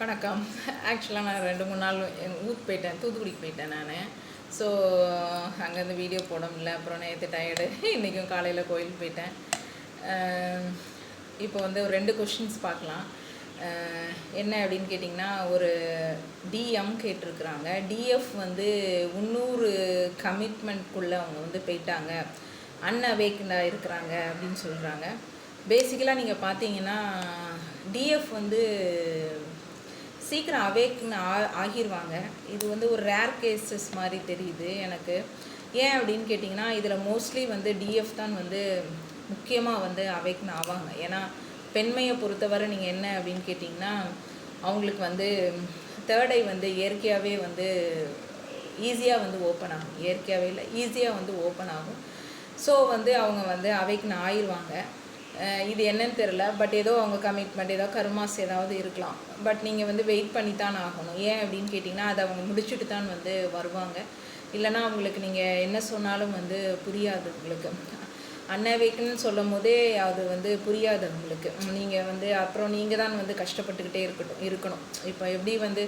வணக்கம். ஆக்சுவலாக நான் 2-3 நாள் ஊருக்கு போயிட்டேன், தூத்துக்குடிக்கு போயிட்டேன் நான். ஸோ அங்கேருந்து வீடியோ போட முடியல. அப்புறம் நேற்று டயர்டு, இன்றைக்கும் காலையில் கோயிலுக்கு போயிட்டேன். இப்போ வந்து ஒரு 2 கொஷின்ஸ் பார்க்கலாம். என்ன அப்படின்னு கேட்டிங்கன்னா, ஒரு டிஎம் கேட்டிருக்குறாங்க. டிஎஃப் வந்து 300 கமிட்மெண்ட்குள்ளே அவங்க வந்து போயிட்டாங்க, அன்அவேக்கண்டாக இருக்கிறாங்க அப்படின்னு சொல்கிறாங்க. பேசிக்கலாக நீங்கள் பார்த்தீங்கன்னா டிஎஃப் வந்து சீக்கிரம் அவேக்னு ஆகிடுவாங்க. இது வந்து ஒரு ரேர் கேஸஸ் மாதிரி தெரியுது எனக்கு. ஏன் அப்படின்னு கேட்டிங்கன்னா, இதில் மோஸ்ட்லி வந்து டிஎஃப் தான் வந்து முக்கியமாக வந்து அவேக்னு ஆவாங்க. ஏன்னா பெண்மையை பொறுத்தவரை நீங்கள் என்ன அப்படின்னு கேட்டிங்கன்னா, அவங்களுக்கு வந்து தேர்ட் ஐ வந்து இயற்கையாகவே வந்து ஈஸியாக வந்து ஓப்பன் ஆகும். இயற்கையாகவே இல்லை, ஈஸியாக வந்து ஓப்பன் ஆகும். ஸோ வந்து அவங்க வந்து அவேக்னு ஆயிடுவாங்க. இது என்னன்னு தெரில, பட் ஏதோ அவங்க கமிட்மெண்ட், ஏதோ கர்மாஸ் ஏதாவது இருக்கலாம். பட் நீங்கள் வந்து வெயிட் பண்ணி தான் ஆகணும். ஏன் அப்படின்னு கேட்டிங்கன்னா, அதை அவங்க முடிச்சுட்டு தான் வந்து வருவாங்க. இல்லைனா அவங்களுக்கு நீங்கள் என்ன சொன்னாலும் வந்து புரியாது. உங்களுக்கு அன்அவேக்குன்னு சொல்லும் போதே அது வந்து புரியாது அவங்களுக்கு. நீங்கள் வந்து அப்புறம் நீங்கள் தான் வந்து கஷ்டப்பட்டுக்கிட்டே இருக்கணும். இப்போ எப்படி வந்து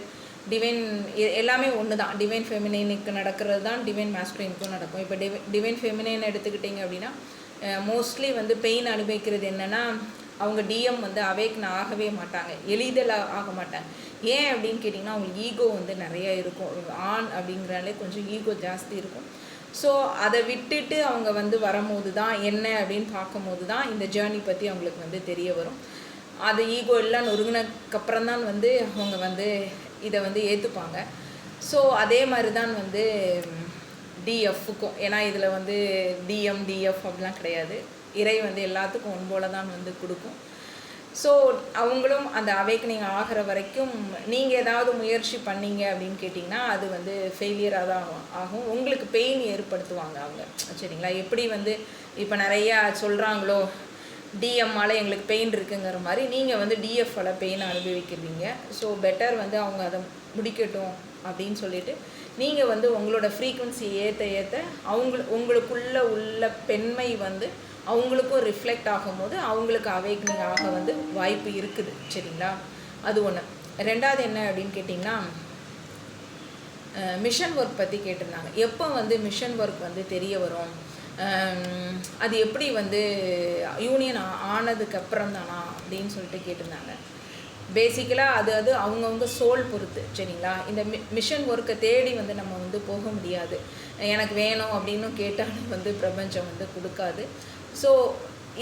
டிவைன் எல்லாமே ஒன்று தான். டிவைன் ஃபெமினைனுக்கு நடக்கிறது தான் டிவைன் மாஸ்குலினுக்கும் நடக்கும். இப்போ டிவைன் ஃபெமினைன் எடுத்துக்கிட்டிங்க அப்படின்னா, மோஸ்ட்லி வந்து பெயின் அனுபவிக்கிறது என்னென்னா, அவங்க டிஎம் வந்து அவேக்னு ஆகவே மாட்டாங்க, எளிதில் ஆக மாட்டாங்க. ஏன் அப்படின்னு கேட்டிங்கன்னா, அவங்களுக்கு ஈகோ வந்து நிறைய இருக்கும். ஆண் அப்படிங்கிறாலே கொஞ்சம் ஈகோ ஜாஸ்தி இருக்கும். ஸோ அதை விட்டுட்டு அவங்க வந்து வரும்போது தான் என்ன அப்படின்னு பார்க்கும்போது தான் இந்த ஜேர்னி பற்றி அவங்களுக்கு வந்து தெரிய வரும். அது ஈகோ எல்லாம் நொறுங்கினதுக்கப்புறம் தான் வந்து அவங்க வந்து இதை வந்து ஏற்றுப்பாங்க. ஸோ அதே மாதிரி தான் வந்து டிஎஃப்க்கும். ஏன்னா இதில் வந்து டிஎஃப் அப்படிலாம் கிடையாது. இறை வந்து எல்லாத்துக்கும் ஒன்போல தான் வந்து கொடுக்கும். ஸோ அவங்களும் அந்த அவேக்கனிங் ஆகிற வரைக்கும் நீங்கள் ஏதாவது முயற்சி பண்ணீங்க அப்படின்னு கேட்டிங்கன்னா, அது வந்து ஃபெயிலியராக தான் ஆகும். உங்களுக்கு பெயின் ஏற்படுத்துவாங்க அவங்க. சரிங்களா? எப்படி வந்து இப்போ நிறையா சொல்கிறாங்களோ, டிஎம்மால் எங்களுக்கு பெயின் இருக்குங்கிற மாதிரி நீங்கள் வந்து டிஎஃப்பால் பெயின் அனுபவிக்கிறீங்க. ஸோ பெட்டர் வந்து அவங்க அதை முடிக்கட்டும் அப்படின்னு சொல்லிவிட்டு நீங்கள் வந்து உங்களோட ஃப்ரீக்குவன்சி ஏற்ற உங்களுக்குள்ளே உள்ள பெண்மை வந்து அவங்களுக்கும் ரிஃப்ளெக்ட் ஆகும்போது அவங்களுக்கு அவேக்னிங் ஆக வந்து வாய்ப்பு இருக்குது. சரிங்களா? அது ஒன்று. ரெண்டாவது என்ன அப்படின்னு கேட்டிங்கன்னா, மிஷன் ஒர்க் பற்றி கேட்டிருந்தாங்க. எப்போ வந்து மிஷன் ஒர்க் வந்து தெரிய வரும், அது எப்படி வந்து யூனியன் ஆனதுக்கப்புறம் தானா அப்படின்னு சொல்லிட்டு கேட்டிருந்தாங்க. பேசிக்கலாக அது அவங்கவுங்க சோல் பொறுத்து. சரிங்களா? இந்த மிஷன் ஒர்க்கை தேடி வந்து நம்ம வந்து போக முடியாது. எனக்கு வேணும் அப்படின்னு கேட்டாலும் வந்து பிரபஞ்சம் வந்து கொடுக்காது. ஸோ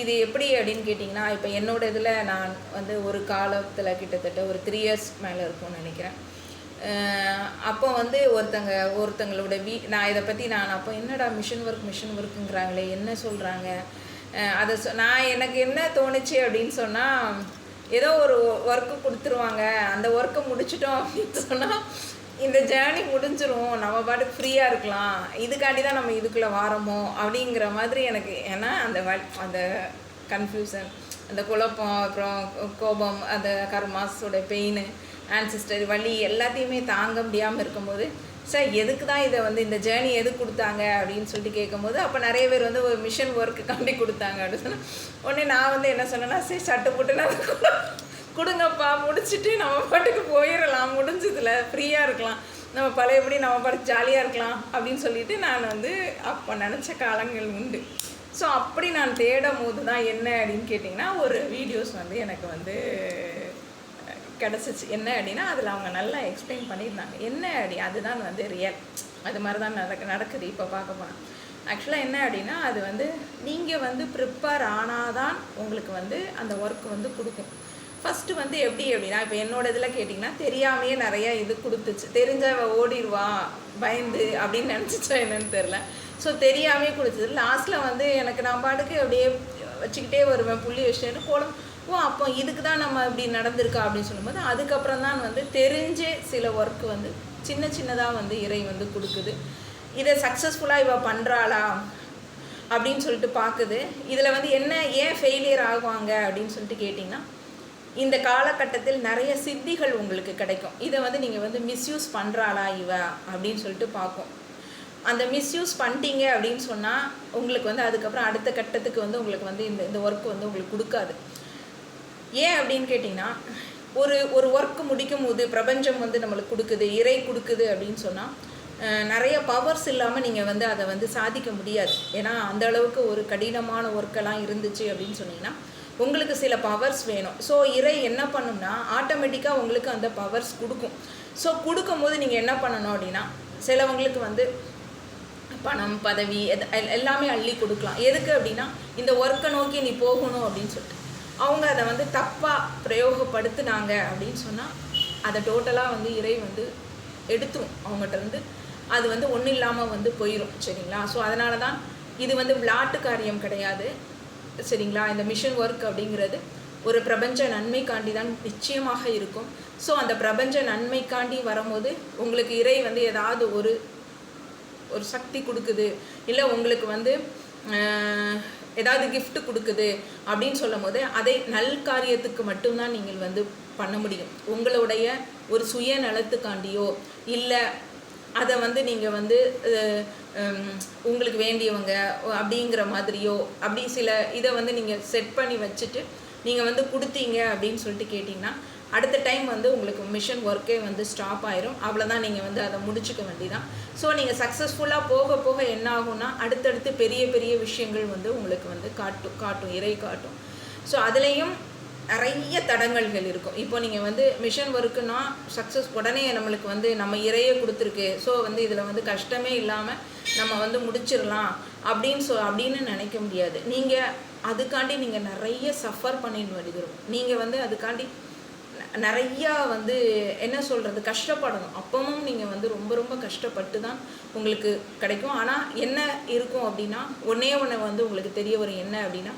இது எப்படி அப்படின்னு கேட்டிங்கன்னா, இப்போ என்னோடய இதில் நான் வந்து ஒரு காலத்தில் கிட்டத்தட்ட ஒரு 3 இயர்ஸ் மேலே இருக்கும்னு நினைக்கிறேன். அப்போ வந்து ஒருத்தங்களோட நான் இதை பற்றி அப்போ என்னடா மிஷன் ஒர்க்குங்கிறாங்களே, என்ன சொல்கிறாங்க, அதை நான் எனக்கு என்ன தோணுச்சு அப்படின்னு சொன்னால், ஏதோ ஒரு ஒர்க்கு கொடுத்துருவாங்க, அந்த ஒர்க்கை முடிச்சிட்டோம் அப்படின்னு சொன்னால் இந்த ஜேர்னி முடிஞ்சிரும், நம்ம பாட்டுக்கு ஃப்ரீயாக இருக்கலாம், இதுக்காண்டி தான் நம்ம இதுக்குள்ளே வாரமோ அப்படிங்கிற மாதிரி எனக்கு. ஏன்னா அந்த கன்ஃபியூசன், அந்த குழப்பம், அப்புறம் கோபம், அந்த கர்மாஸோட பெயின், ஆன்சிஸ்டர் வலி எல்லாத்தையுமே தாங்க முடியாமல் இருக்கும்போது, சார் எதுக்கு தான் இதை வந்து இந்த ஜேர்னி எதுக்கு கொடுத்தாங்க அப்படின்னு சொல்லிட்டு கேட்கும்போது, அப்போ நிறைய பேர் வந்து ஒரு மிஷன் ஒர்க்கு காண்டி கொடுத்தாங்க அப்படின்னு சொன்னால், உடனே நான் வந்து என்ன சொன்னேன்னா, சரி சட்டை போட்டு நான் கொடுங்கப்பா, முடிச்சுட்டு நம்ம பாட்டுக்கு போயிடலாம், முடிஞ்சதில் ஃப்ரீயாக இருக்கலாம், நம்ம பழையபடி நம்ம பாட்டுக்கு ஜாலியாக இருக்கலாம் அப்படின்னு சொல்லிட்டு நான் வந்து அப்போ நினச்ச காலங்கள் உண்டு. ஸோ அப்படி நான் தேடும் போது தான் என்ன அப்படின்னு கேட்டிங்கன்னா, ஒரு வீடியோஸ் வந்து எனக்கு வந்து கிடச்சிச்சு. என்ன அப்படின்னா, அதில் அவங்க நல்லா எக்ஸ்பிளைன் பண்ணியிருந்தாங்க. என்ன அப்படி அதுதான் வந்து ரியல், அது மாதிரி தான் நடக்குது இப்போ பார்க்க போனால். ஆக்சுவலாக என்ன அப்படின்னா, அது வந்து நீங்கள் வந்து ப்ரிப்பேர் ஆனால் தான் உங்களுக்கு வந்து அந்த ஒர்க் வந்து கொடுக்கும். ஃபஸ்ட்டு வந்து எப்படி அப்படின்னா, இப்போ என்னோட இதில் கேட்டிங்கன்னா, தெரியாமையே நிறையா இது கொடுத்துச்சு. தெரிஞ்சவ ஓடிடுவா பயந்து அப்படின்னு நினச்சிச்சா என்னன்னு தெரில. ஸோ தெரியாமே கொடுத்தது. லாஸ்ட்டில் வந்து எனக்கு நான் பாட்டுக்கு அப்படியே வச்சுக்கிட்டே வருவேன், புள்ளி வச்சுட்டு கோலம். அப்போ இதுக்கு தான் நம்ம இப்படி நடந்திருக்கா அப்படின்னு சொல்லும்போது, அதுக்கப்புறம் தான் வந்து தெரிஞ்சே சில ஒர்க்கு வந்து சின்னதாக வந்து இறை வந்து கொடுக்குது. இதை சக்ஸஸ்ஃபுல்லாக இவ பண்ணுறாளா அப்படின்னு சொல்லிட்டு பார்க்குது. இதில் வந்து ஏன் ஃபெயிலியர் ஆகுவாங்க அப்படின்னு சொல்லிட்டு கேட்டிங்கன்னா, இந்த காலகட்டத்தில் நிறைய சித்திகள் உங்களுக்கு கிடைக்கும். இதை வந்து நீங்கள் வந்து மிஸ்யூஸ் பண்ணுறாளா இவ அப்படின்னு சொல்லிட்டு பார்க்கும். அந்த மிஸ்யூஸ் பண்ணிட்டீங்க அப்படின்னு சொன்னால் உங்களுக்கு வந்து அதுக்கப்புறம் அடுத்த கட்டத்துக்கு வந்து உங்களுக்கு வந்து இந்த ஒர்க் வந்து உங்களுக்கு கொடுக்காது. ஏன் அப்படின்னு கேட்டிங்கன்னா, ஒரு ஒர்க்கு முடிக்கும் போது பிரபஞ்சம் வந்து நம்மளுக்கு கொடுக்குது, இறை கொடுக்குது அப்படின்னு சொன்னால் நிறைய பவர்ஸ் இல்லாமல் நீங்கள் வந்து அதை வந்து சாதிக்க முடியாது. ஏன்னா அந்த அளவுக்கு ஒரு கடினமான ஒர்க்கெல்லாம் இருந்துச்சு அப்படின்னு சொன்னீங்கன்னா உங்களுக்கு சில பவர்ஸ் வேணும். ஸோ இறை என்ன பண்ணும்னா ஆட்டோமேட்டிக்காக உங்களுக்கு அந்த பவர்ஸ் கொடுக்கும். ஸோ கொடுக்கும்போது நீங்கள் என்ன பண்ணணும் அப்படின்னா, சிலவங்களுக்கு வந்து பணம், பதவி எல்லாமே அள்ளி கொடுக்கலாம். எதுக்கு அப்படின்னா இந்த ஒர்க்கை நோக்கி நீ போகணும் அப்படின்னு சொல்லிட்டு அவங்க அதை வந்து தப்பாக பிரயோகப்படுத்தினாங்க அப்படின்னு சொன்னால் அதை டோட்டலாக வந்து இறை வந்து எடுத்துரும் அவங்ககிட்ட இருந்து. அது வந்து ஒன்றும் இல்லாமல் வந்து போயிடும். சரிங்களா? ஸோ அதனால தான் இது வந்து விளையாட்டு காரியம் கிடையாது. சரிங்களா? இந்த மிஷன் ஒர்க் அப்படிங்கிறது ஒரு பிரபஞ்ச நன்மைக்காண்டி தான் நிச்சயமாக இருக்கும். ஸோ அந்த பிரபஞ்ச நன்மைக்காண்டி வரும்போது உங்களுக்கு இறை வந்து ஏதாவது ஒரு சக்தி கொடுக்குது, இல்லை உங்களுக்கு வந்து ஏதாவது கிஃப்ட் கொடுக்குது அப்படின்னு சொல்லும் போது அதை நல் காரியத்துக்கு மட்டும்தான் நீங்கள் வந்து பண்ண முடியும். உங்களுடைய ஒரு சுயநலத்துக்காண்டியோ இல்லை அதை வந்து நீங்கள் வந்து உங்களுக்கு வேண்டியவங்க அப்படிங்கிற மாதிரியோ அப்படி சில இதை வந்து நீங்கள் செட் பண்ணி வச்சுட்டு நீங்கள் வந்து கொடுத்தீங்க அப்படின்னு சொல்லிட்டு கேட்டிங்கன்னா அடுத்த டைம் வந்து உங்களுக்கு மிஷன் ஒர்க்கே வந்து ஸ்டாப் ஆயிரும். அவ்வளோதான், நீங்கள் வந்து அதை முடிச்சுக்க வேண்டியதான். ஸோ நீங்கள் சக்ஸஸ்ஃபுல்லாக போக போக என்ன ஆகும்னா அடுத்தடுத்து பெரிய பெரிய விஷயங்கள் வந்து உங்களுக்கு வந்து காட்டும், இறை காட்டும். ஸோ அதுலேயும் நிறைய தடங்கல்கள் இருக்கும். இப்போ நீங்கள் வந்து மிஷன் ஒர்க்குன்னா சக்ஸஸ் உடனே நம்மளுக்கு வந்து நம்ம இறையே கொடுத்துருக்கு, ஸோ வந்து இதில் வந்து கஷ்டமே இல்லாமல் நம்ம வந்து முடிச்சிடலாம் அப்படின்னு நினைக்க முடியாது. நீங்கள் அதுக்காண்டி நீங்கள் நிறைய சஃபர் பண்ணிட வேண்டியது இருக்கும். நீங்கள் வந்து அதுக்காண்டி நிறையா வந்து என்ன சொல்கிறது கஷ்டப்படணும். அப்பவும் நீங்கள் வந்து ரொம்ப ரொம்ப கஷ்டப்பட்டு தான் உங்களுக்கு கிடைக்கும். ஆனால் என்ன இருக்கும் அப்படின்னா ஒன்றே வந்து உங்களுக்கு தெரிய வரும். என்ன அப்படின்னா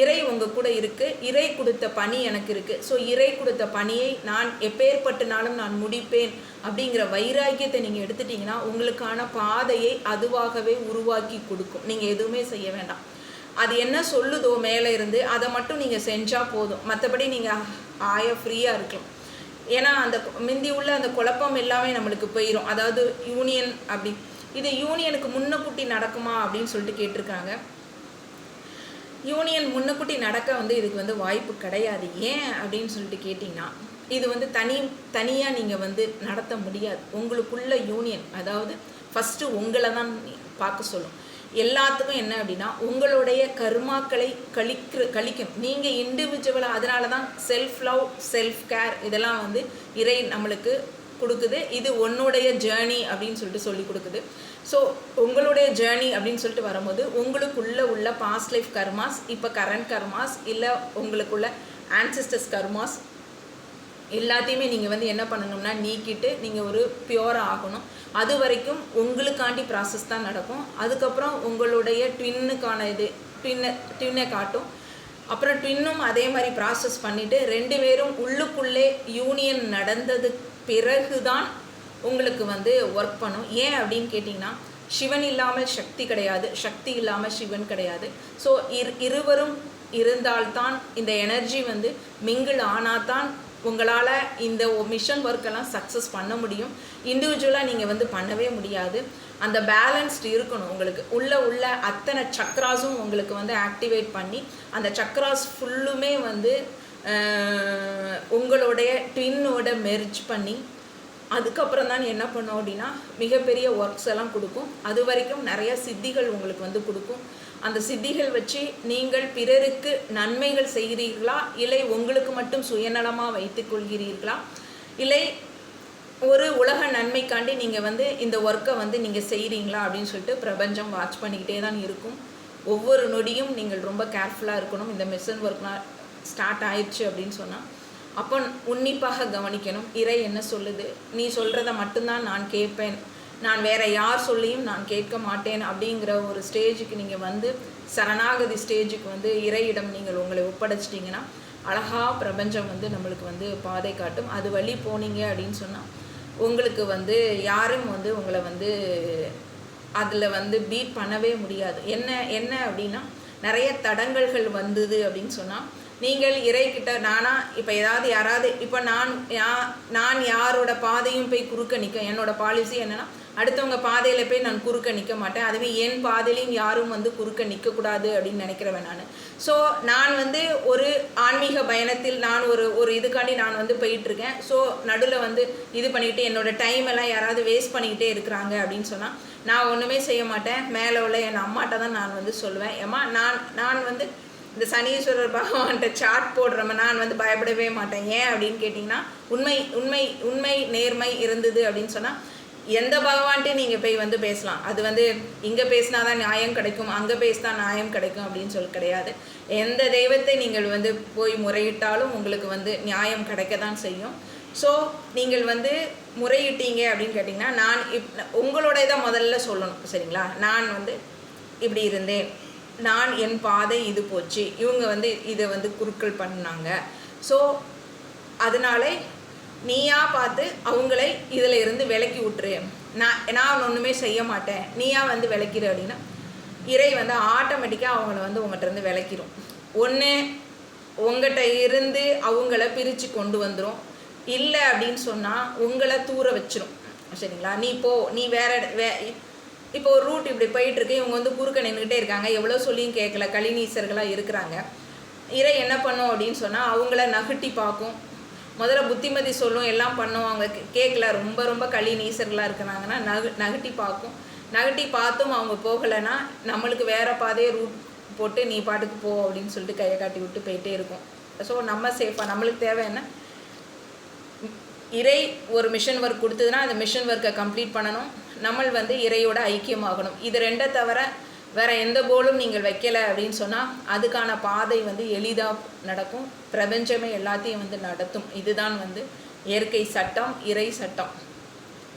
இறை உங்கள் கூட இருக்குது, இறை கொடுத்த பணி எனக்கு இருக்குது. ஸோ இறை கொடுத்த பணியை நான் எப்பேற்பட்டனாலும் நான் முடிப்பேன் அப்படிங்கிற வைராக்கியத்தை நீங்கள் எடுத்துட்டிங்கன்னா உங்களுக்கான பாதையை அதுவாகவே உருவாக்கி கொடுக்கும். நீங்கள் எதுவுமே செய்ய வேண்டாம். அது என்ன சொல்லுதோ மேலே இருந்து அதை மட்டும் நீங்கள் செஞ்சால் போதும். மற்றபடி நீங்கள் ஃப்ரீயாக இருக்கலாம். ஏன்னா அந்த முந்தி உள்ள அந்த குழப்பம் எல்லாமே நம்மளுக்கு போயிடும். அதாவது யூனியன் அப்படி, இது யூனியனுக்கு முன்னக்கூட்டி நடக்குமா அப்படின்னு சொல்லிட்டு கேட்டிருக்காங்க. யூனியன் முன்னக்கூட்டி நடக்க வந்து இதுக்கு வந்து வாய்ப்பு கிடையாது. ஏன் அப்படின்னு சொல்லிட்டு கேட்டிங்கன்னா இது வந்து தனியாக நீங்கள் வந்து நடத்த முடியாது. உங்களுக்குள்ள யூனியன் அதாவது ஃபஸ்ட்டு உங்களை தான் பார்க்க சொல்லும். எல்லாத்துக்கும் என்ன அப்படின்னா உங்களுடைய கர்மாக்களை கழிக்கணும். நீங்கள் இண்டிவிஜுவலாக, அதனால தான் செல்ஃப் லவ், செல்ஃப் கேர் இதெல்லாம் வந்து இறை நம்மளுக்கு கொடுக்குது. இது உன்னுடைய ஜேர்னி அப்படின்னு சொல்லிட்டு சொல்லி கொடுக்குது. ஸோ உங்களுடைய ஜேர்னி அப்படின்னு சொல்லிட்டு வரும்போது உங்களுக்குள்ளே உள்ள பாஸ்ட் லைஃப் கர்மாஸ், இப்போ கரண்ட் கர்மாஸ், இல்லை உங்களுக்குள்ள ஆன்சிஸ்டர்ஸ் கர்மாஸ் எல்லாத்தையுமே நீங்கள் வந்து என்ன பண்ணணும்னா நீக்கிட்டு நீங்கள் ஒரு பியூராக ஆகணும். அது வரைக்கும் உங்களுக்காண்டி ப்ராசஸ் தான் நடக்கும். அதுக்கப்புறம் உங்களுடைய ட்வின்னுக்கான ட்வின்னை காட்டும். அப்புறம் ட்வின்னும் அதே மாதிரி ப்ராசஸ் பண்ணிவிட்டு 2 பேரும் உள்ளுக்குள்ளே யூனியன் நடந்தது பிறகு தான் உங்களுக்கு வந்து ஒர்க் பண்ணும். ஏன் அப்படின்னு கேட்டிங்கன்னா சிவன் இல்லாமல் சக்தி கிடையாது, சக்தி இல்லாமல் சிவன் கிடையாது. ஸோ இருவரும் இருந்தால்தான் இந்த எனர்ஜி வந்து மிங்கிள் ஆனால் தான் உங்களால் இந்த மிஷன் ஒர்க்கெல்லாம் சக்ஸஸ் பண்ண முடியும். இண்டிவிஜுவலாக நீங்கள் வந்து பண்ணவே முடியாது. அந்த பேலன்ஸ்டு இருக்கணும். உங்களுக்கு உள்ள அத்தனை சக்ராஸும் உங்களுக்கு வந்து ஆக்டிவேட் பண்ணி அந்த சக்ராஸ் ஃபுல்லுமே வந்து உங்களுடைய ட்வின்னோட மெர்ஜ் பண்ணி அதுக்கப்புறம் தான் என்ன பண்ணோம் அப்படின்னா மிகப்பெரிய ஒர்க்ஸ் எல்லாம் கொடுக்கும். அது வரைக்கும் நிறைய சித்திகள் உங்களுக்கு வந்து கொடுக்கும். அந்த சித்திகள் வச்சு நீங்கள் பிறருக்கு நன்மைகள் செய்கிறீர்களா, இல்லை உங்களுக்கு மட்டும் சுயநலமாக வைத்துக் கொள்கிறீர்களா, இல்லை ஒரு உலக நன்மைக்காண்டி நீங்கள் வந்து இந்த ஒர்க்கை வந்து நீங்கள் செய்கிறீங்களா அப்படின்னு சொல்லிட்டு பிரபஞ்சம் வாட்ச் பண்ணிக்கிட்டே தான் இருக்கும். ஒவ்வொரு நொடியும் நீங்கள் ரொம்ப கேர்ஃபுல்லாக இருக்கணும். இந்த மிஷன் ஒர்க்லாம் ஸ்டார்ட் ஆயிடுச்சு அப்படின்னு சொன்னால் அப்போ உன்னிப்பாக கவனிக்கணும். இறை என்ன சொல்லுது, நீ சொல்கிறத மட்டும்தான் நான் கேட்பேன், நான் வேறு யார் சொல்லியும் நான் கேட்க மாட்டேன் அப்படிங்கிற ஒரு ஸ்டேஜுக்கு நீங்கள் வந்து சரணாகதி ஸ்டேஜுக்கு வந்து இறையிடம் நீங்கள் உங்களை ஒப்படைச்சிட்டிங்கன்னா அழகாக பிரபஞ்சம் வந்து நம்மளுக்கு வந்து பாதை காட்டும். அது வழி போனீங்க அப்படின்னு சொன்னால் உங்களுக்கு வந்து யாரும் வந்து உங்களை வந்து அதில் வந்து பீட் பண்ணவே முடியாது. என்ன அப்படின்னா நிறைய தடங்கல்கள் வந்தது அப்படின்னு சொன்னால் நீங்கள் இறைக்கிட்ட இப்போ யாராவது இப்போ நான் யாரோட பாதையும் போய் குறுக்க நிற்க என்னோட பாலிசி என்னென்னா அடுத்தவங்க பாதையில் போய் நான் குறுக்க நிற்க மாட்டேன். அதுவே என் பாதையிலையும் யாரும் வந்து குறுக்க நிற்கக்கூடாது அப்படின்னு நினைக்கிறவன் நான். ஸோ நான் வந்து ஒரு ஆன்மீக பயணத்தில் நான் ஒரு இதுக்காண்டி நான் வந்து போயிட்டுருக்கேன். ஸோ நடுவில் வந்து இது பண்ணிக்கிட்டு என்னோடய டைம் எல்லாம் யாராவது வேஸ்ட் பண்ணிக்கிட்டே இருக்கிறாங்க அப்படின்னு சொன்னால் நான் ஒன்றுமே செய்ய மாட்டேன். மேலே உள்ள என் அம்மாட்ட தான் நான் வந்து சொல்லுவேன், ஏம்மா நான் வந்து இந்த சனீஸ்வரர் பகவான்கிட்ட சாட் போடுறவ நான் வந்து பயப்படவே மாட்டேன். ஏன் அப்படின்னு கேட்டிங்கன்னா உண்மை நேர்மை இருந்தது அப்படின்னு சொன்னால் எந்த பகவான்ட்டையும் நீங்கள் போய் வந்து பேசலாம். அது வந்து இங்கே பேசினா தான் நியாயம் கிடைக்கும், அங்கே பேசினா நியாயம் கிடைக்கும் அப்படின்னு சொல்லி கிடையாது. எந்த தெய்வத்தை நீங்கள் வந்து போய் முறையிட்டாலும் உங்களுக்கு வந்து நியாயம் கிடைக்க தான் செய்யும். ஸோ நீங்கள் வந்து முறையிட்டீங்க அப்படின்னு கேட்டிங்கன்னா நான் உங்களோட இதை முதல்ல சொல்லணும், சரிங்களா? நான் வந்து இப்படி இருந்தேன், நான் என் பாதை இது போச்சு, இவங்க வந்து இதை வந்து குறுக்கள் பண்ணாங்க, ஸோ அதனால நீயா பார்த்து அவங்களை இதில் இருந்து விலக்கி விட்டுரு, நான் ஒன்றுமே செய்ய மாட்டேன், நீயா வந்து விளக்கிடு அப்படின்னா இறை வந்து ஆட்டோமேட்டிக்காக அவங்கள வந்து உங்கள்கிட்ட இருந்து விளக்கிடும். ஒன்று உங்கள்கிட்ட இருந்து அவங்கள பிரித்து கொண்டு வந்துடும், இல்லை அப்படின்னு சொன்னால் உங்களை தூர வச்சிடும், சரிங்களா? நீ இப்போ ஒரு ரூட் இப்படி போயிட்டுருக்கு, இவங்க வந்து குறுக்க நின்றுக்கிட்டே இருக்காங்க, எவ்வளோ சொல்லியும் கேட்கல, கலினீசர்களாக இருக்கிறாங்க. இறை என்ன பண்ணும் அப்படின்னு சொன்னால் அவங்கள நகட்டி பார்க்கும், முதல்ல புத்திமதி சொல்லும், எல்லாம் பண்ணும், அவங்க கேட்கல, ரொம்ப கலினீசர்களாக இருக்கிறாங்கன்னா நகட்டி பார்க்கும். நகட்டி பார்த்தும் அவங்க போகலைன்னா நம்மளுக்கு வேறு பாதையே ரூட் போட்டு நீ பாட்டுக்கு போ அப்படின்னு சொல்லிட்டு கையை காட்டி விட்டு போயிட்டே இருக்கும். ஸோ நம்ம சேஃபாக, நம்மளுக்கு தேவை என்ன, இறை ஒரு மிஷன் ஒர்க் கொடுத்ததுன்னா அந்த மிஷன் ஒர்க்கை கம்ப்ளீட் பண்ணணும், நம்ம வந்து இறையோட ஐக்கியமாகணும். இது ரெண்டை தவிர வேறு எந்த கோலும் நீங்கள் வைக்கலை அப்படின்னு சொன்னால் அதுக்கான பாதை வந்து எளிதாக நடக்கும், பிரபஞ்சமே எல்லாத்தையும் வந்து நடத்தும். இதுதான் வந்து இயற்கை சட்டம், இறை சட்டம்,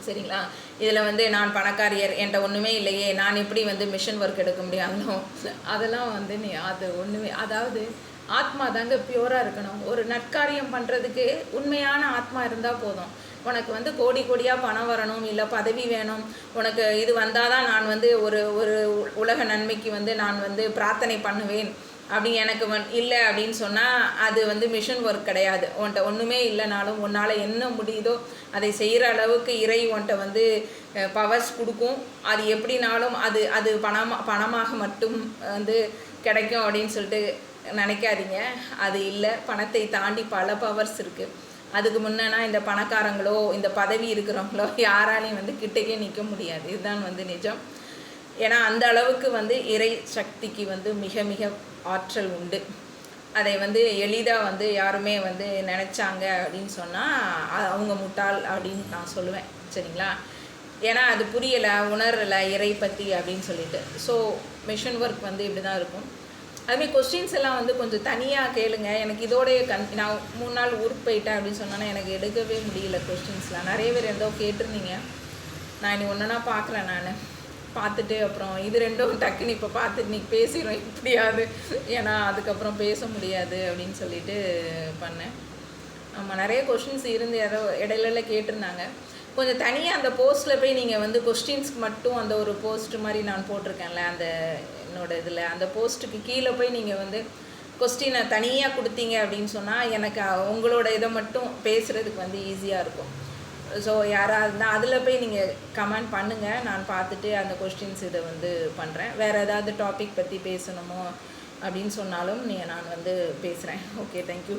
சரிங்களா? இதில் வந்து நான் பணக்காரியர், என்கிட்ட ஒன்றுமே இல்லையே, நான் எப்படி வந்து மிஷன் ஒர்க் எடுக்க முடியும், அதெல்லாம் வந்து அது ஒன்றுமே, அதாவது ஆத்மா தாங்க பியூராக இருக்கணும். ஒரு நற்காரியம் பண்ணுறதுக்கு உண்மையான ஆத்மா இருந்தால் போதும். உனக்கு வந்து கோடியாக பணம் வரணும், இல்லை பதவி வேணும், உனக்கு இது வந்தால் தான் நான் வந்து ஒரு உலக நன்மைக்கு வந்து நான் வந்து பிரார்த்தனை பண்ணுவேன் அப்படி எனக்கு இல்லை அப்படின்னு சொன்னால் அது வந்து மிஷன் ஒர்க் கிடையாது. உன்கிட்ட ஒன்றுமே இல்லைனாலும் உன்னால் என்ன முடியுதோ அதை செய்கிற அளவுக்கு இறை உன்கிட்ட வந்து பவர்ஸ் கொடுக்கும். அது எப்படினாலும் அது பணமாக மட்டும் வந்து கிடைக்கும் அப்படின்னு சொல்லிட்டு நினைக்காதீங்க. அது இல்லை, பணத்தை தாண்டி பல பவர்ஸ் இருக்குது. அதுக்கு முன்னேனா இந்த பணக்காரங்களோ இந்த பதவி இருக்கிறவங்களோ யாராலையும் வந்து கிட்டக்கே நிற்க முடியாது. இதுதான் வந்து நிஜம். ஏன்னா அந்த அளவுக்கு வந்து இறை சக்திக்கு வந்து மிக மிக ஆற்றல் உண்டு. அதை வந்து எளிதாக வந்து யாருமே வந்து நினச்சாங்க அப்படின்னு சொன்னால் அவங்க முட்டாள் அப்படின்னு நான் சொல்லுவேன், சரிங்களா? ஏன்னா அது புரியலை, உணரலை இறை பற்றி அப்படின்னு சொல்லிட்டு. ஸோ மிஷன் ஒர்க் வந்து இப்படி தான் இருக்கும். அதுமாதிரி கொஸ்டின்ஸ் எல்லாம் வந்து கொஞ்சம் தனியாக கேளுங்க. எனக்கு இதோடைய நான் 3 நாள் ஊருக்கு போயிட்டேன் அப்படின்னு சொன்னோன்னா எனக்கு எடுக்கவே முடியல கொஸ்டின்ஸ்லாம். நிறைய பேர் ஏதோ கேட்டிருந்தீங்க, நான் இனி ஒன்றுனா பார்க்குறேன். நான் பார்த்துட்டு அப்புறம் இது ரெண்டும் டக்குன்னு இப்போ பார்த்துட்டு இன்றைக்கி பேசிடுறோம் எப்படியாவது, ஏன்னா அதுக்கப்புறம் பேச முடியாது அப்படின்னு சொல்லிட்டு பண்ணேன். ஆமாம், நிறைய கொஸ்டின்ஸ் இருந்து யாரோ இடையில கேட்டிருந்தாங்க. கொஞ்சம் தனியாக அந்த போஸ்ட்டில் போய் நீங்கள் வந்து கொஸ்டின்ஸ்க்கு மட்டும் அந்த ஒரு போஸ்ட் மாதிரி நான் போட்டிருக்கேன்ல அந்த என்னோட இதில், அந்த போஸ்ட்டுக்கு கீழே போய் நீங்கள் வந்து கொஸ்டினை தனியாக கொடுத்தீங்க அப்படின்னு சொன்னால் எனக்கு உங்களோட இதை மட்டும் பேசுகிறதுக்கு வந்து ஈஸியாக இருக்கும். ஸோ யாராக இருந்தால் அதில் போய் நீங்கள் கமெண்ட் பண்ணுங்கள், நான் பார்த்துட்டு அந்த கொஸ்டின்ஸ் இதை வந்து பண்ணுறேன். வேறு ஏதாவது டாபிக் பற்றி பேசணுமோ அப்படின்னு சொன்னாலும் நான் வந்து பேசுகிறேன். Okay, thank you.